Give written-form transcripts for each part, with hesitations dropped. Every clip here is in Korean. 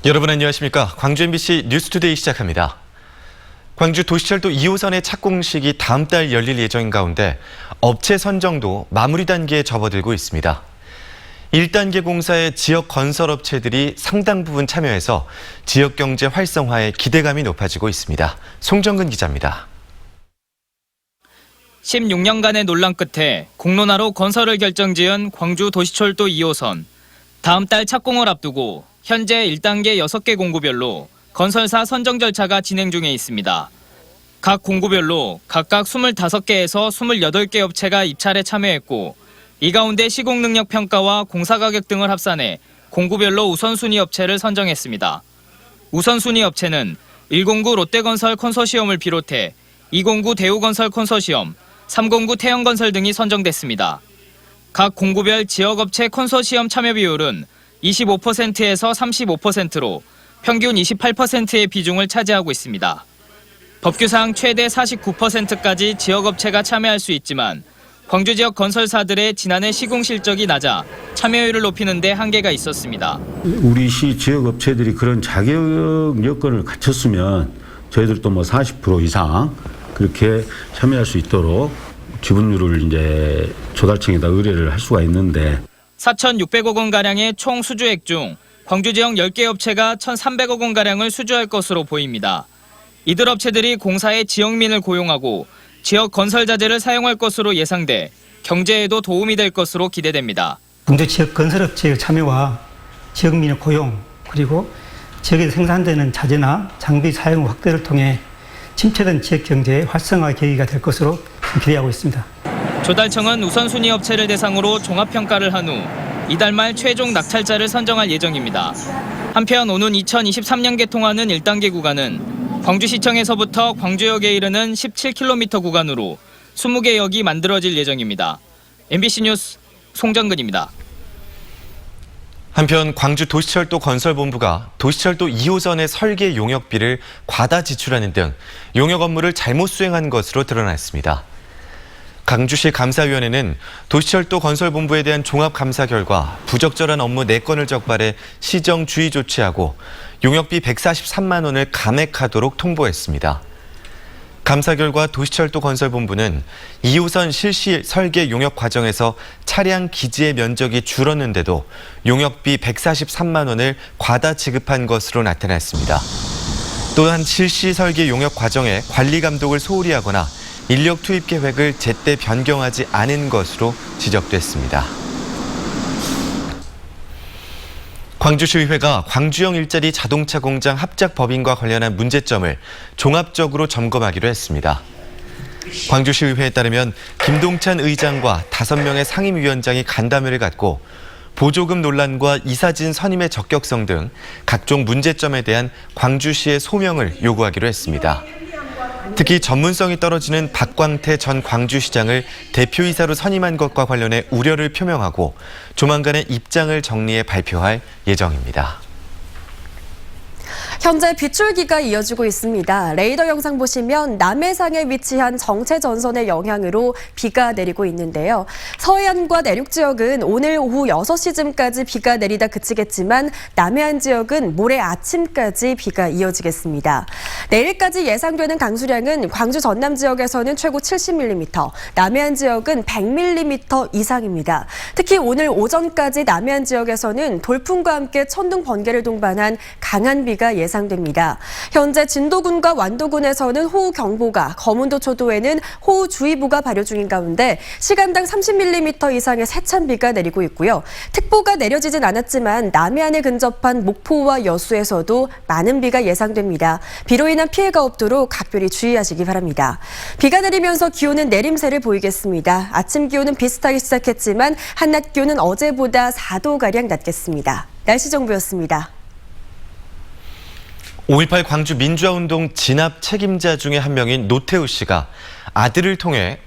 여러분 안녕하십니까? 광주 MBC 뉴스투데이 시작합니다. 광주 도시철도 2호선의 착공식이 다음 달 열릴 예정인 가운데 업체 선정도 마무리 단계에 접어들고 있습니다. 1단계 공사에 지역 건설업체들이 상당 부분 참여해서 지역 경제 활성화에 기대감이 높아지고 있습니다. 송정근 기자입니다. 16년간의 논란 끝에 공론화로 건설을 결정지은 광주 도시철도 2호선. 다음 달 착공을 앞두고 현재 1단계 6개 공구별로 건설사 선정 절차가 진행 중에 있습니다. 각 공구별로 각각 25개에서 28개 업체가 입찰에 참여했고 이 가운데 시공 능력 평가와 공사 가격 등을 합산해 공구별로 우선순위 업체를 선정했습니다. 우선순위 업체는 109 롯데건설 컨소시엄을 비롯해 209 대우건설 컨소시엄, 309 태영건설 등이 선정됐습니다. 각 공구별 지역업체 컨소시엄 참여 비율은 25%에서 35%로 평균 28%의 비중을 차지하고 있습니다. 법규상 최대 49%까지 지역업체가 참여할 수 있지만 광주 지역 건설사들의 지난해 시공 실적이 낮아 참여율을 높이는 데 한계가 있었습니다. 우리 시 지역업체들이 그런 자격 여건을 갖췄으면 저희들도 40% 이상 그렇게 참여할 수 있도록 지분율을 이제 조달청에다 의뢰를 할 수가 있는데 4,600억 원가량의 총 수주액 중 광주 지역 10개 업체가 1,300억 원가량을 수주할 것으로 보입니다. 이들 업체들이 공사에 지역민을 고용하고 지역 건설 자재를 사용할 것으로 예상돼 경제에도 도움이 될 것으로 기대됩니다. 광주 지역 건설업체의 참여와 지역민의 고용 그리고 지역에서 생산되는 자재나 장비 사용 확대를 통해 침체된 지역 경제의 활성화 계기가 될 것으로 기대하고 있습니다. 조달청은 우선순위 업체를 대상으로 종합평가를 한 후 이달 말 최종 낙찰자를 선정할 예정입니다. 한편 오는 2023년 개통하는 1단계 구간은 광주시청에서부터 광주역에 이르는 17km 구간으로 20개 역이 만들어질 예정입니다. MBC 뉴스 송정근입니다. 한편 광주 도시철도 건설본부가 도시철도 2호선의 설계 용역비를 과다 지출하는 등 용역 업무를 잘못 수행한 것으로 드러났습니다. 광주시 감사위원회는 도시철도 건설본부에 대한 종합감사 결과 부적절한 업무 4건을 적발해 시정 주의 조치하고 용역비 143만 원을 감액하도록 통보했습니다. 감사 결과 도시철도 건설본부는 2호선 실시 설계 용역 과정에서 차량 기지의 면적이 줄었는데도 용역비 143만 원을 과다 지급한 것으로 나타났습니다. 또한 실시 설계 용역 과정에 관리 감독을 소홀히 하거나 인력 투입 계획을 제때 변경하지 않은 것으로 지적됐습니다. 광주시의회가 광주형 일자리 자동차 공장 합작 법인과 관련한 문제점을 종합적으로 점검하기로 했습니다. 광주시의회에 따르면 김동찬 의장과 5명의 상임위원장이 간담회를 갖고 보조금 논란과 이사진 선임의 적격성 등 각종 문제점에 대한 광주시의 소명을 요구하기로 했습니다. 특히 전문성이 떨어지는 박광태 전 광주시장을 대표이사로 선임한 것과 관련해 우려를 표명하고 조만간에 입장을 정리해 발표할 예정입니다. 현재 빗줄기가 이어지고 있습니다. 레이더 영상 보시면 남해상에 위치한 정체전선의 영향으로 비가 내리고 있는데요. 서해안과 내륙 지역은 오늘 오후 6시쯤까지 비가 내리다 그치겠지만 남해안 지역은 모레 아침까지 비가 이어지겠습니다. 내일까지 예상되는 강수량은 광주 전남 지역에서는 최고 70mm, 남해안 지역은 100mm 이상입니다. 특히 오늘 오전까지 남해안 지역에서는 돌풍과 함께 천둥 번개를 동반한 강한 비가 예상됩니다. 현재 진도군과 완도군에서는 호우경보가, 거문도 초도에는 호우주의보가 발효 중인 가운데 시간당 30mm 이상의 세찬 비가 내리고 있고요. 특보가 내려지진 않았지만 남해안에 근접한 목포와 여수에서도 많은 비가 예상됩니다. 비로 인한 피해가 없도록 각별히 주의하시기 바랍니다. 비가 내리면서 기온은 내림세를 보이겠습니다. 아침 기온은 비슷하게 시작했지만 한낮 기온은 어제보다 4도가량 낮겠습니다. 날씨 정보였습니다. 5.18 광주 민주화운동 진압 책임자 중에 한 명인 노태우 씨가 아들을 통해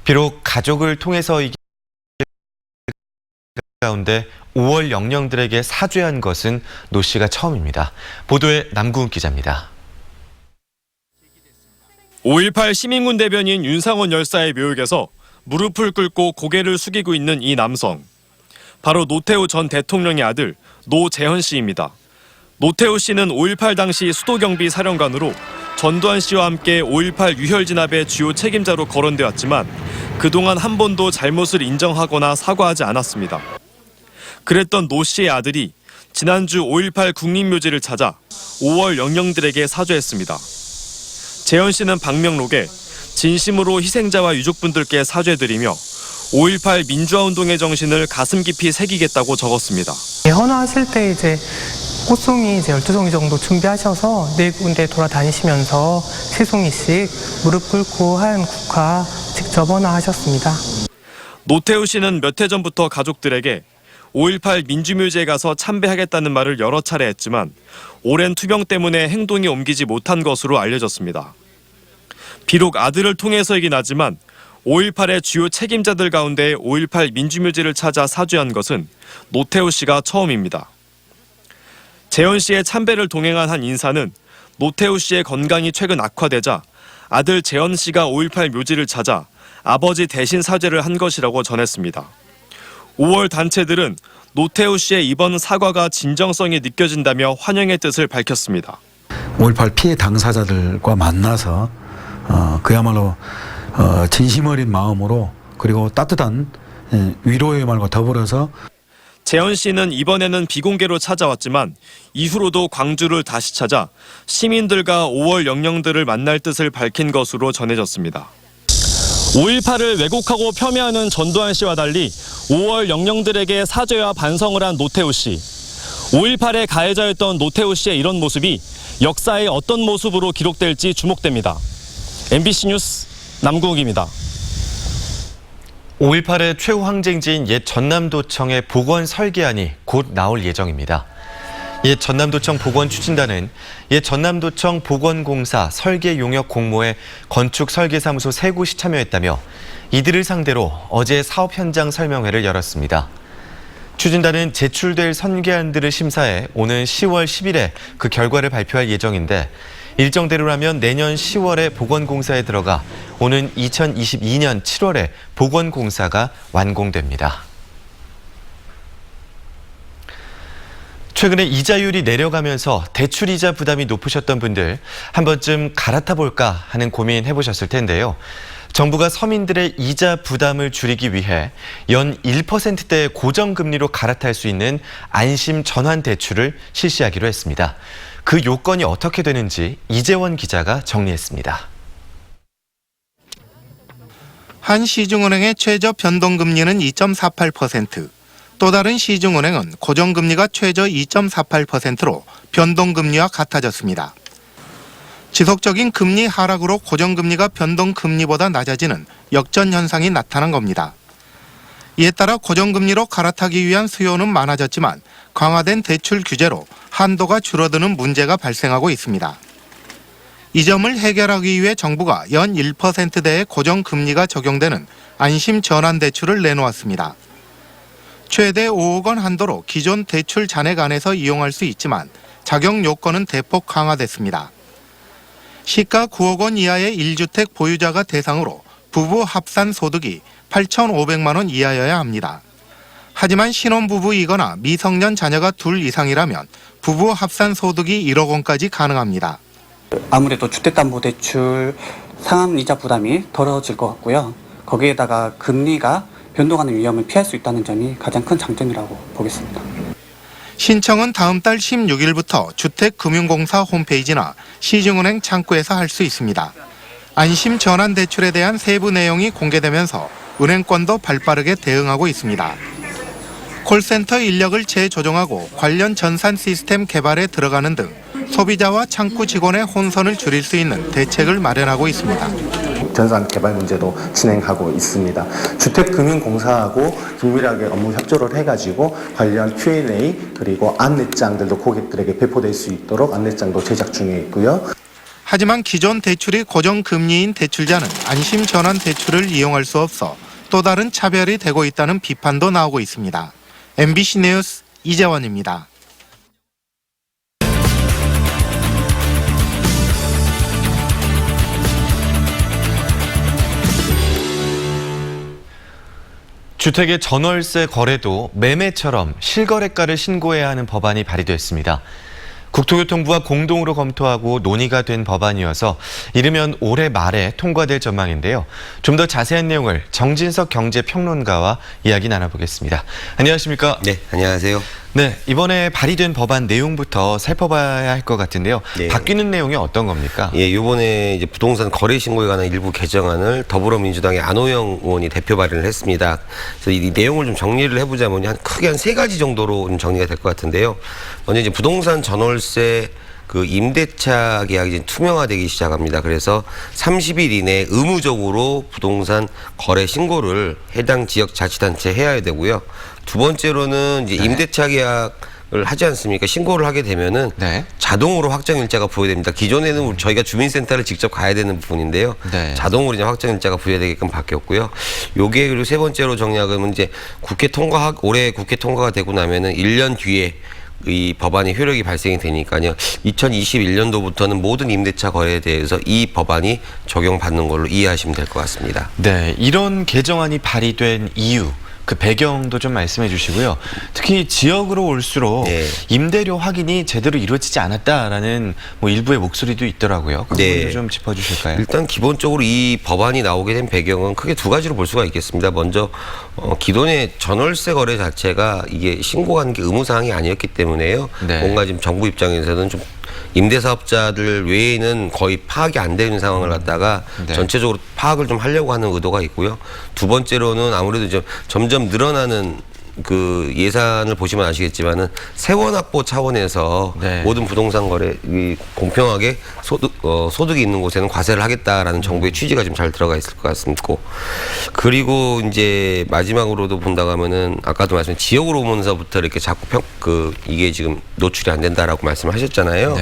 비록 가족을 통해서이기 가운데 5월 영령들에게 사죄한 것은 노 씨가 처음입니다. 보도에 남구은 기자입니다. 5.18 시민군 대변인 윤상원 열사의 묘역에서 무릎을 꿇고 고개를 숙이고 있는 이 남성. 바로 노태우 전 대통령의 아들 노재현 씨입니다. 노태우 씨는 5.18 당시 수도경비 사령관으로 전두환 씨와 함께 5.18 유혈 진압의 주요 책임자로 거론돼 왔지만 그동안 한 번도 잘못을 인정하거나 사과하지 않았습니다. 그랬던 노 씨의 아들이 지난주 5.18 국립묘지를 찾아 5월 영령들에게 사죄했습니다. 재현 씨는 방명록에 진심으로 희생자와 유족분들께 사죄드리며 5.18 민주화운동의 정신을 가슴 깊이 새기겠다고 적었습니다. 헌화하실 때 이제 꽃송이 이제 12송이 정도 준비하셔서 네 군데 돌아다니시면서 3송이씩 무릎 꿇고 한 국화 직접 헌화하셨습니다. 노태우 씨는 몇 해 전부터 가족들에게 5.18 민주묘지에 가서 참배하겠다는 말을 여러 차례 했지만 오랜 투병 때문에 행동이 옮기지 못한 것으로 알려졌습니다. 비록 아들을 통해서이긴 하지만 5.18의 주요 책임자들 가운데 5.18 민주묘지를 찾아 사죄한 것은 노태우 씨가 처음입니다. 재현 씨의 참배를 동행한 한 인사는 노태우 씨의 건강이 최근 악화되자 아들 재현 씨가 5.18 묘지를 찾아 아버지 대신 사죄를 한 것이라고 전했습니다. 5월 단체들은 노태우 씨의 이번 사과가 진정성이 느껴진다며 환영의 뜻을 밝혔습니다. 5.18 피해 당사자들과 만나서 그야말로 진심 어린 마음으로 그리고 따뜻한 위로의 말과 더불어서 재현 씨는 이번에는 비공개로 찾아왔지만 이후로도 광주를 다시 찾아 시민들과 5월 영령들을 만날 뜻을 밝힌 것으로 전해졌습니다. 5.18을 왜곡하고 폄훼하는 전두환 씨와 달리 5월 영령들에게 사죄와 반성을 한 노태우 씨. 5.18의 가해자였던 노태우 씨의 이런 모습이 역사의 어떤 모습으로 기록될지 주목됩니다. MBC 뉴스 남궁욱입니다. 5.18의 최후 항쟁지인 옛 전남도청의 복원 설계안이 곧 나올 예정입니다. 옛 전남도청 복원 추진단은 옛 전남도청 복원공사 설계 용역 공모에 건축 설계사무소 3곳이 참여했다며 이들을 상대로 어제 사업 현장 설명회를 열었습니다. 추진단은 제출될 설계안들을 심사해 오는 10월 10일에 그 결과를 발표할 예정인데 일정대로라면 내년 10월에 복원공사에 들어가 오는 2022년 7월에 복원공사가 완공됩니다. 최근에 이자율이 내려가면서 대출이자 부담이 높으셨던 분들 한 번쯤 갈아타 볼까 하는 고민 해보셨을 텐데요. 정부가 서민들의 이자 부담을 줄이기 위해 연 1%대의 고정금리로 갈아탈 수 있는 안심 전환 대출을 실시하기로 했습니다. 그 요건이 어떻게 되는지 이재원 기자가 정리했습니다. 한 시중은행의 최저 변동금리는 2.48%, 또 다른 시중은행은 고정금리가 최저 2.48%로 변동금리와 같아졌습니다. 지속적인 금리 하락으로 고정금리가 변동금리보다 낮아지는 역전 현상이 나타난 겁니다. 이에 따라 고정금리로 갈아타기 위한 수요는 많아졌지만 강화된 대출 규제로 한도가 줄어드는 문제가 발생하고 있습니다. 이 점을 해결하기 위해 정부가 연 1%대의 고정금리가 적용되는 안심 전환 대출을 내놓았습니다. 최대 5억 원 한도로 기존 대출 잔액 안에서 이용할 수 있지만 자격 요건은 대폭 강화됐습니다. 시가 9억 원 이하의 1주택 보유자가 대상으로 부부 합산 소득이 8,500만 원 이하여야 합니다. 하지만 신혼부부이거나 미성년 자녀가 둘 이상이라면 부부 합산 소득이 1억 원까지 가능합니다. 아무래도 주택담보대출 상환이자 부담이 덜어질 것 같고요. 거기에다가 금리가 변동하는 위험을 피할 수 있다는 점이 가장 큰 장점이라고 보겠습니다. 신청은 다음 달 16일부터 주택금융공사 홈페이지나 시중은행 창구에서 할 수 있습니다. 안심 전환 대출에 대한 세부 내용이 공개되면서 은행권도 발빠르게 대응하고 있습니다. 콜센터 인력을 재조정하고 관련 전산 시스템 개발에 들어가는 등 소비자와 창구 직원의 혼선을 줄일 수 있는 대책을 마련하고 있습니다. 전산 개발 문제도 진행하고 있습니다. 주택금융공사하고 긴밀하게 업무 협조를 해가지고 관련 Q&A 그리고 안내장들도 고객들에게 배포될 수 있도록 안내장도 제작 중에 있고요. 하지만 기존 대출이 고정금리인 대출자는 안심 전환 대출을 이용할 수 없어 또 다른 차별이 되고 있다는 비판도 나오고 있습니다. MBC 뉴스 이재원입니다. 주택의 전월세 거래도 매매처럼 실거래가를 신고해야 하는 법안이 발의됐습니다. 국토교통부와 공동으로 검토하고 논의가 된 법안이어서 이르면 올해 말에 통과될 전망인데요. 좀 더 자세한 내용을 정진석 경제평론가와 이야기 나눠보겠습니다. 안녕하십니까? 네, 안녕하세요. 네, 이번에 발의된 법안 내용부터 살펴봐야 할 것 같은데요. 네. 바뀌는 내용이 어떤 겁니까? 예, 이번에 이제 부동산 거래 신고에 관한 일부 개정안을 더불어민주당의 안호영 의원이 대표 발의를 했습니다. 그래서 이 내용을 좀 정리를 해보자면 크게 한 3가지 정도로 좀 정리가 될 것 같은데요. 먼저 이제 부동산 전월세 그 임대차 계약이 이제 투명화되기 시작합니다. 그래서 30일 이내에 의무적으로 부동산 거래 신고를 해당 지역 자치단체에 해야 되고요. 두 번째로는 이제 임대차 계약을 하지 않습니까? 신고를 하게 되면은 자동으로 확정일자가 부여됩니다. 기존에는 저희가 주민센터를 직접 가야 되는 부분인데요. 자동으로 이제 확정일자가 부여되게끔 바뀌었고요. 요게 그리고 세 번째로 정리하면 이제 올해 국회 통과가 되고 나면은 1년 뒤에 이 법안이 효력이 발생이 되니까요. 2021년도부터는 모든 임대차 거래에 대해서 이 법안이 적용받는 걸로 이해하시면 될 것 같습니다. 네, 이런 개정안이 발의된 이유, 그 배경도 좀 말씀해 주시고요. 특히 지역으로 올수록 임대료 확인이 제대로 이루어지지 않았다라는 일부의 목소리도 있더라고요. 그 부분도 좀 짚어주실까요? 일단 기본적으로 이 법안이 나오게 된 배경은 크게 2가지로 볼 수가 있겠습니다. 먼저 기존의 전월세 거래 자체가 이게 신고하는 게 의무사항이 아니었기 때문에요. 뭔가 지금 정부 입장에서는 좀 임대사업자들 외에는 거의 파악이 안 되는 상황을 갖다가 전체적으로 파악을 좀 하려고 하는 의도가 있고요. 두 번째로는 아무래도 좀 점점 늘어나는 그 예산을 보시면 아시겠지만은 세원 확보 차원에서 모든 부동산 거래 공평하게 소득이 있는 곳에는 과세를 하겠다라는 정부의 취지가 좀 잘 들어가 있을 것 같습니다. 그리고 이제 마지막으로도 본다고 하면은 아까도 말씀 지역으로 오면서부터 이렇게 자꾸 이게 지금 노출이 안 된다라고 말씀을 하셨잖아요.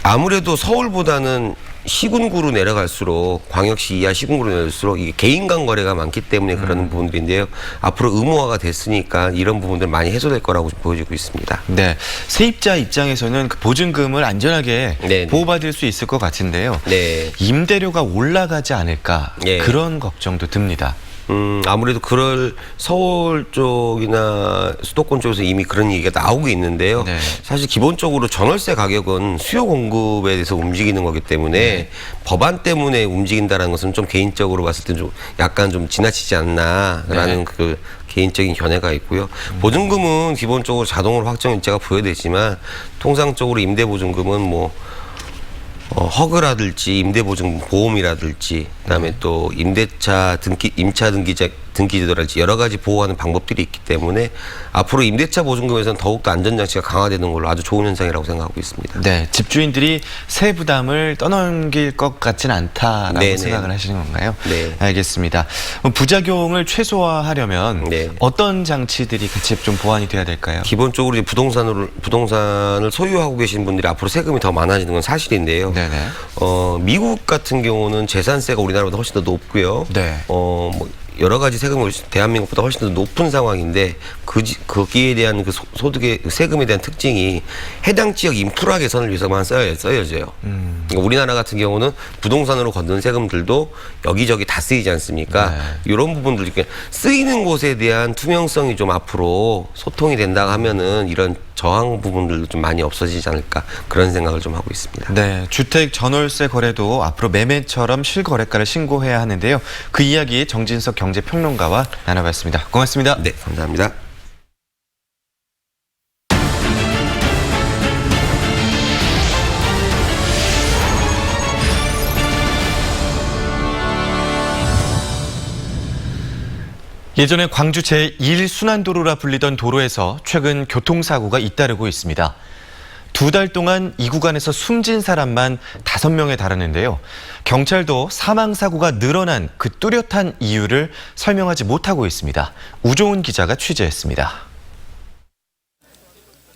아무래도 서울보다는 시군구로 내려갈수록 광역시 이하 시군구로 내려갈수록 이게 개인 간 거래가 많기 때문에 그런 부분들인데요. 앞으로 의무화가 됐으니까 이런 부분들 많이 해소될 거라고 좀 보여지고 있습니다. 네, 세입자 입장에서는 그 보증금을 안전하게 보호받을 수 있을 것 같은데요. 임대료가 올라가지 않을까 그런 걱정도 듭니다. 아무래도 서울 쪽이나 수도권 쪽에서 이미 그런 얘기가 나오고 있는데요. 사실 기본적으로 전월세 가격은 수요 공급에 대해서 움직이는 거기 때문에 법안 때문에 움직인다는 것은 좀 개인적으로 봤을 때 좀 약간 좀 지나치지 않나라는 그 개인적인 견해가 있고요. 보증금은 기본적으로 자동으로 확정일자가 부여되지만 통상적으로 임대보증금은 허그라든지 임대보증 보험이라든지 그다음에 또 임대차 임차 등기제도랄지 여러 가지 보호하는 방법들이 있기 때문에 앞으로 임대차 보증금에서는 더욱더 안전장치가 강화되는 걸로 아주 좋은 현상이라고 생각하고 있습니다. 네, 집주인들이 세 부담을 떠넘길 것 같지는 않다라고 생각을 하시는 건가요? 알겠습니다. 부작용을 최소화하려면 어떤 장치들이 같이 좀 보완이 돼야 될까요? 기본적으로 부동산을 소유하고 계신 분들이 앞으로 세금이 더 많아지는 건 사실인데요. 미국 같은 경우는 재산세가 우리나라보다 훨씬 더 높고요. 여러 가지 세금이 대한민국보다 훨씬 더 높은 상황인데 거기에 대한 그 소득의 세금에 대한 특징이 해당 지역 인프라 개선을 위해서만 쓰여져요. 그러니까 우리나라 같은 경우는 부동산으로 걷는 세금들도 여기저기 다 쓰이지 않습니까? 이런 부분들 쓰이는 곳에 대한 투명성이 좀 앞으로 소통이 된다 하면은 이런 저항 부분들도 좀 많이 없어지지 않을까 그런 생각을 좀 하고 있습니다. 네, 주택 전월세 거래도 앞으로 매매처럼 실거래가를 신고해야 하는데요. 그 이야기 정진석 경제평론가와 나눠봤습니다. 고맙습니다. 네, 감사합니다. 예전에 광주 제1순환도로라 불리던 도로에서 최근 교통사고가 잇따르고 있습니다. 2달 동안 이 구간에서 숨진 사람만 5명에 달하는데요. 경찰도 사망사고가 늘어난 그 뚜렷한 이유를 설명하지 못하고 있습니다. 우종훈 기자가 취재했습니다.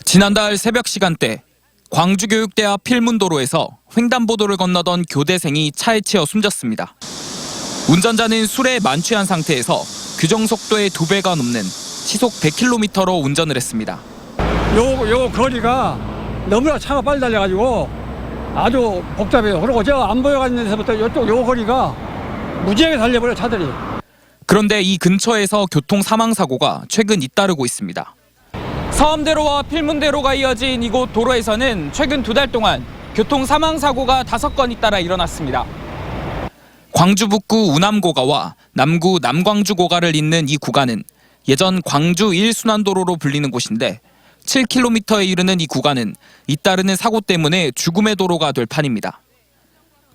지난달 새벽 시간대 광주교육대 앞 필문도로에서 횡단보도를 건너던 교대생이 차에 치여 숨졌습니다. 운전자는 술에 만취한 상태에서 규정 속도의 2배가 넘는 시속 100km로 운전을 했습니다. 요 거리가 너무나 차가 빨리 달려가지고 아주 복잡해요. 그리고 저 안 보여가는 데서부터 이쪽 요 거리가 무지하게 달려버려 차들이. 그런데 이 근처에서 교통 사망 사고가 최근 잇따르고 있습니다. 서암대로와 필문대로가 이어진 이곳 도로에서는 최근 2달 동안 교통 사망 사고가 5건 잇따라 일어났습니다. 광주 북구 우남고가와 남구 남광주고가를 잇는 이 구간은 예전 광주 1순환도로로 불리는 곳인데 7km에 이르는 이 구간은 잇따르는 사고 때문에 죽음의 도로가 될 판입니다.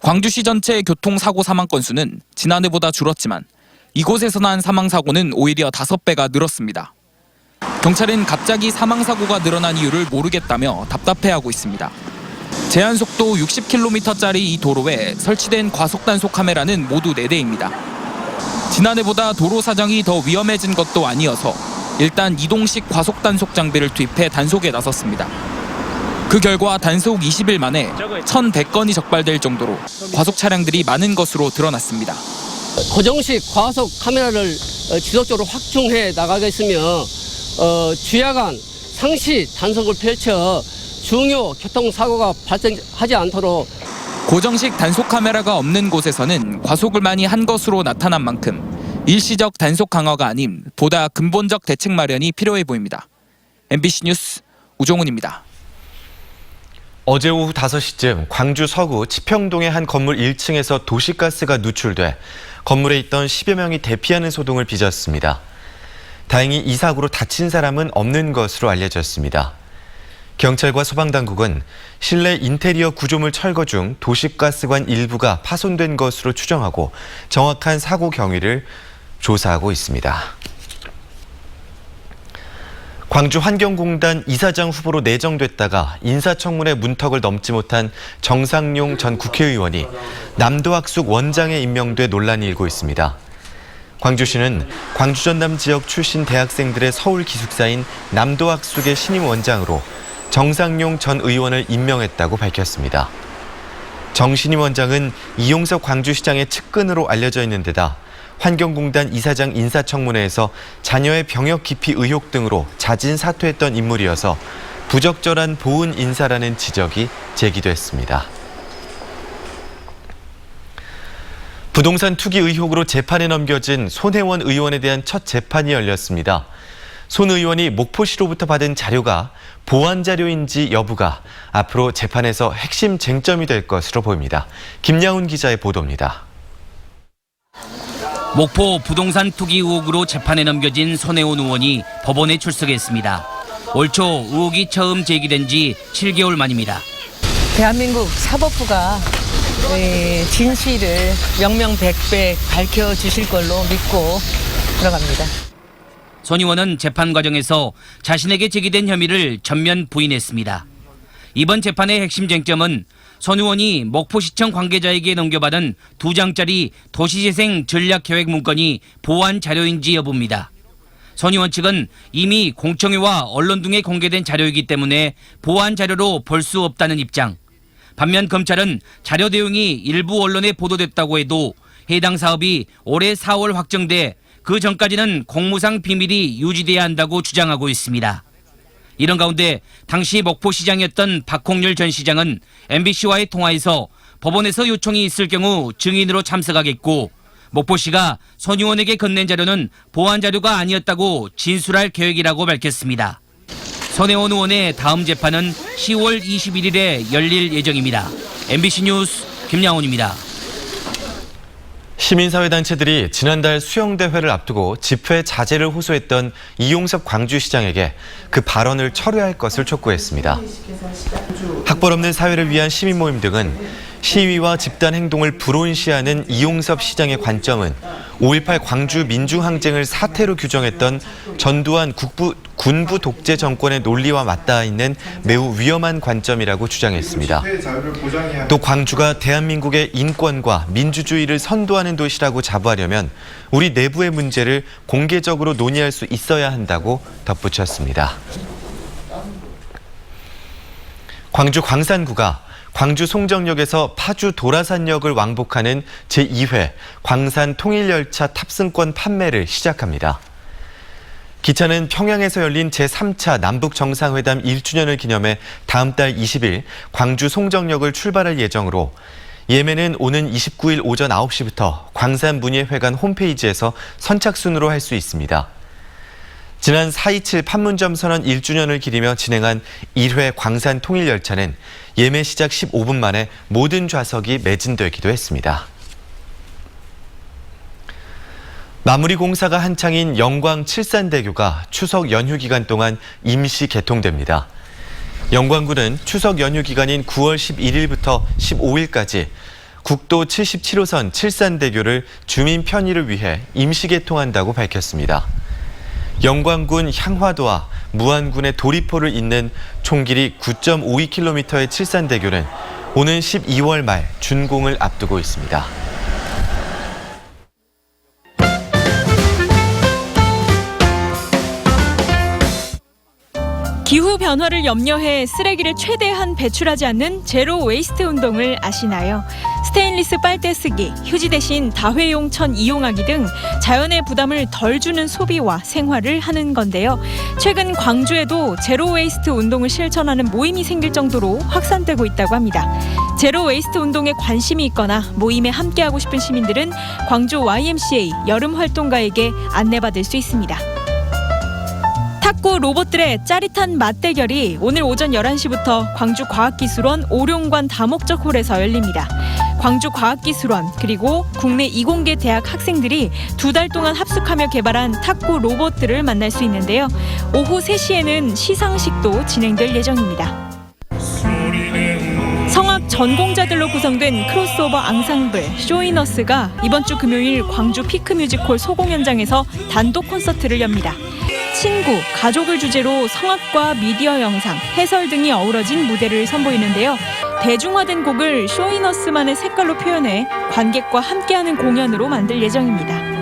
광주시 전체 교통사고 사망 건수는 지난해보다 줄었지만 이곳에서 난 사망사고는 오히려 5배가 늘었습니다. 경찰은 갑자기 사망사고가 늘어난 이유를 모르겠다며 답답해하고 있습니다. 제한속도 60km짜리 이 도로에 설치된 과속단속 카메라는 모두 4대입니다. 지난해보다 도로 사정이 더 위험해진 것도 아니어서 일단 이동식 과속단속 장비를 투입해 단속에 나섰습니다. 그 결과 단속 20일 만에 1,100건이 적발될 정도로 과속 차량들이 많은 것으로 드러났습니다. 고정식 과속 카메라를 지속적으로 확충해 나가겠으며 주야간 상시 단속을 펼쳐 중요 교통사고가 발생하지 않도록 고정식 단속 카메라가 없는 곳에서는 과속을 많이 한 것으로 나타난 만큼 일시적 단속 강화가 아닌 보다 근본적 대책 마련이 필요해 보입니다. MBC 뉴스 우종훈입니다. 어제 오후 5시쯤 광주 서구 치평동의 한 건물 1층에서 도시가스가 누출돼 건물에 있던 10여 명이 대피하는 소동을 빚었습니다. 다행히 이 사고로 다친 사람은 없는 것으로 알려졌습니다. 경찰과 소방당국은 실내 인테리어 구조물 철거 중 도시가스관 일부가 파손된 것으로 추정하고 정확한 사고 경위를 조사하고 있습니다. 광주환경공단 이사장 후보로 내정됐다가 인사청문회 문턱을 넘지 못한 정상용 전 국회의원이 남도학숙 원장에 임명돼 논란이 일고 있습니다. 광주시는 광주 전남 지역 출신 대학생들의 서울 기숙사인 남도학숙의 신임 원장으로 정상용 전 의원을 임명했다고 밝혔습니다. 정 신임 원장은 이용석 광주시장의 측근으로 알려져 있는 데다 환경공단 이사장 인사청문회에서 자녀의 병역 기피 의혹 등으로 자진 사퇴했던 인물이어서 부적절한 보은 인사라는 지적이 제기됐습니다. 부동산 투기 의혹으로 재판에 넘겨진 손혜원 의원에 대한 첫 재판이 열렸습니다. 손 의원이 목포시로부터 받은 자료가 보안 자료인지 여부가 앞으로 재판에서 핵심 쟁점이 될 것으로 보입니다. 김양훈 기자의 보도입니다. 목포 부동산 투기 의혹으로 재판에 넘겨진 손혜원 의원이 법원에 출석했습니다. 올 초 의혹이 처음 제기된 지 7개월 만입니다. 대한민국 사법부가 진실을 명명백백 밝혀주실 걸로 믿고 들어갑니다. 손 의원은 재판 과정에서 자신에게 제기된 혐의를 전면 부인했습니다. 이번 재판의 핵심 쟁점은 손 의원이 목포시청 관계자에게 넘겨받은 2장짜리 도시재생 전략계획 문건이 보안 자료인지 여부입니다. 손 의원 측은 이미 공청회와 언론 등에 공개된 자료이기 때문에 보안 자료로 볼 수 없다는 입장. 반면 검찰은 자료 내용이 일부 언론에 보도됐다고 해도 해당 사업이 올해 4월 확정돼 그 전까지는 공무상 비밀이 유지돼야 한다고 주장하고 있습니다. 이런 가운데 당시 목포시장이었던 박홍렬 전 시장은 MBC와의 통화에서 법원에서 요청이 있을 경우 증인으로 참석하겠고 목포시가 손 의원에게 건넨 자료는 보안 자료가 아니었다고 진술할 계획이라고 밝혔습니다. 손혜원 의원의 다음 재판은 10월 21일에 열릴 예정입니다. MBC 뉴스 김양훈입니다. 시민사회단체들이 지난달 수영대회를 앞두고 집회 자제를 호소했던 이용섭 광주시장에게 그 발언을 철회할 것을 촉구했습니다. 학벌 없는 사회를 위한 시민모임 등은 시위와 집단 행동을 불온시하는 이용섭 시장의 관점은 5.18 광주 민중항쟁을 사태로 규정했던 전두환 군부 독재 정권의 논리와 맞닿아 있는 매우 위험한 관점이라고 주장했습니다. 또 광주가 대한민국의 인권과 민주주의를 선도하는 도시라고 자부하려면 우리 내부의 문제를 공개적으로 논의할 수 있어야 한다고 덧붙였습니다. 광주 광산구가 광주 송정역에서 파주 도라산역을 왕복하는 제2회 광산 통일열차 탑승권 판매를 시작합니다. 기차는 평양에서 열린 제3차 남북정상회담 1주년을 기념해 다음 달 20일 광주 송정역을 출발할 예정으로 예매는 오는 29일 오전 9시부터 광산문예회관 홈페이지에서 선착순으로 할 수 있습니다. 지난 4.27 판문점 선언 1주년을 기리며 진행한 1회 광산 통일열차는 예매 시작 15분 만에 모든 좌석이 매진되기도 했습니다. 마무리 공사가 한창인 영광 칠산대교가 추석 연휴 기간 동안 임시 개통됩니다. 영광군은 추석 연휴 기간인 9월 11일부터 15일까지 국도 77호선 칠산대교를 주민 편의를 위해 임시 개통한다고 밝혔습니다. 영광군 향화도와 무안군의 도리포를 잇는 총 길이 9.52km의 칠산대교는 오는 12월 말 준공을 앞두고 있습니다. 기후 변화를 염려해 쓰레기를 최대한 배출하지 않는 제로 웨이스트 운동을 아시나요? 스테인리스 빨대 쓰기, 휴지 대신 다회용 천 이용하기 등 자연의 부담을 덜 주는 소비와 생활을 하는 건데요. 최근 광주에도 제로 웨이스트 운동을 실천하는 모임이 생길 정도로 확산되고 있다고 합니다. 제로 웨이스트 운동에 관심이 있거나 모임에 함께하고 싶은 시민들은 광주 YMCA 여름 활동가에게 안내받을 수 있습니다. 탁구 로봇들의 짜릿한 맞대결이 오늘 오전 11시부터 광주과학기술원 오룡관 다목적 홀에서 열립니다. 광주과학기술원 그리고 국내 이공계 대학 학생들이 2달 동안 합숙하며 개발한 탁구 로봇들을 만날 수 있는데요. 오후 3시에는 시상식도 진행될 예정입니다. 성악 전공자들로 구성된 크로스오버 앙상블 쇼이너스가 이번 주 금요일 광주 피크뮤직홀 소공 현장에서 단독 콘서트를 엽니다. 친구, 가족을 주제로 성악과 미디어 영상, 해설 등이 어우러진 무대를 선보이는데요. 대중화된 곡을 쇼이너스만의 색깔로 표현해 관객과 함께하는 공연으로 만들 예정입니다.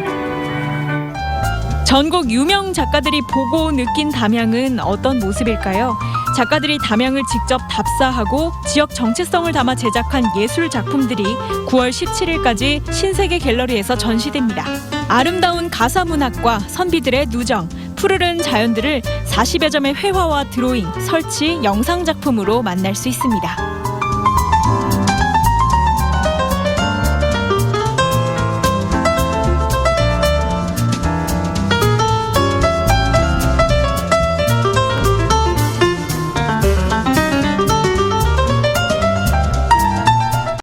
전국 유명 작가들이 보고 느낀 담양은 어떤 모습일까요? 작가들이 담양을 직접 답사하고 지역 정체성을 담아 제작한 예술 작품들이 9월 17일까지 신세계 갤러리에서 전시됩니다. 아름다운 가사 문학과 선비들의 누정, 푸르른 자연들을 40여 점의 회화와 드로잉, 설치, 영상 작품으로 만날 수 있습니다.